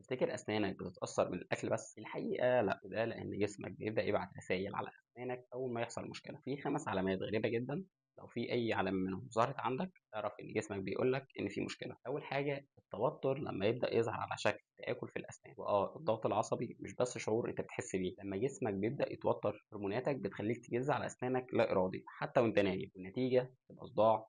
تفتكر أسنانك بتتأثر من الأكل بس؟ الحقيقة لأ، وده لأن جسمك بيبدأ يبعت رسايل على أسنانك أول ما يحصل مشكلة. في 5 علامات غريبة جدًا، لو في أي علامة منهم ظهرت عندك اعرف إن جسمك بيقول لك إن في مشكلة. أول حاجة التوتر لما يبدأ يظهر على شكل تآكل في الأسنان، الضغط العصبي مش بس شعور أنت بتحس بيه، لما جسمك بيبدأ يتوتر هرموناتك بتخليك تجز على أسنانك لا إرادي حتى وأنت نايم، والنتيجة تبقى صداع،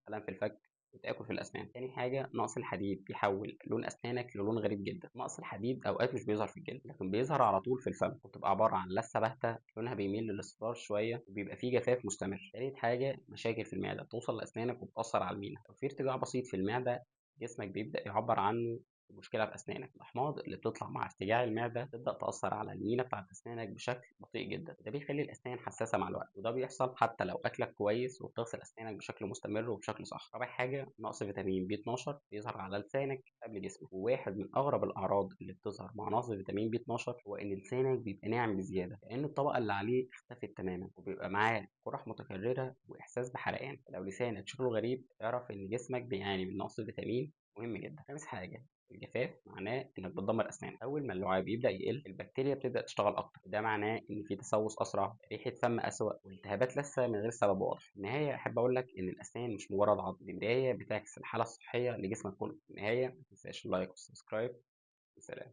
ألم في الفك وتآكل في الأسنان. تاني حاجة نقص الحديد بيحول لون أسنانك للون غريب جدًا. نقص الحديد أوقات مش بيظهر في الجلد، لكن بيظهر على طول في الفم، وبتبقى عبارة عن لثة باهتة لونها بيميل للاصفرار شوية وبيبقى فيه جفاف مستمر. تالت حاجة مشاكل في المعدة بتوصل لأسنانك وبتأثر على المينا. لو في ارتجاع بسيط في المعدة جسمك بيبدأ يعبر عنه بمشكلة في أسنانك. الأحماض اللي بتطلع مع ارتجاع المعدة تبدأ تأثر على المينا بتاعت أسنانك بشكل بطيء جدا، وده بيخلي الأسنان حساسة مع الوقت، وده بيحصل حتى لو أكلك كويس وبتغسل أسنانك بشكل مستمر وبشكل صح. رابع حاجة نقص فيتامين بي 12 بيظهر على لسانك قبل جسمك، وواحد من أغرب الأعراض اللي بتظهر مع نقص فيتامين بي 12 هو إن لسانك بيبقى ناعم بزيادة كأن الطبقة اللي عليه اختفت تماما، وبيبقى معاه قرح متكررة وإحساس بحرقان. لو لسانك شكله غريب اعرف إن جسمك بيعاني من نقص فيتامين مهم جدا. خامس حاجة الجفاف معناه انك بتدمر اسنانك. اول ما اللعاب يبدا يقل البكتيريا بتبدا تشتغل اكتر، وده معناه ان في تسوس اسرع، ريحه فم اسوأ، والتهابات لثه من غير سبب واضح. في النهايه احب اقول لك ان الاسنان مش مجرد عظم، دي مرايه بتعكس الحاله الصحيه لجسمك كله. في النهايه ما تنساش اللايك والسبسكرايب. وسلام.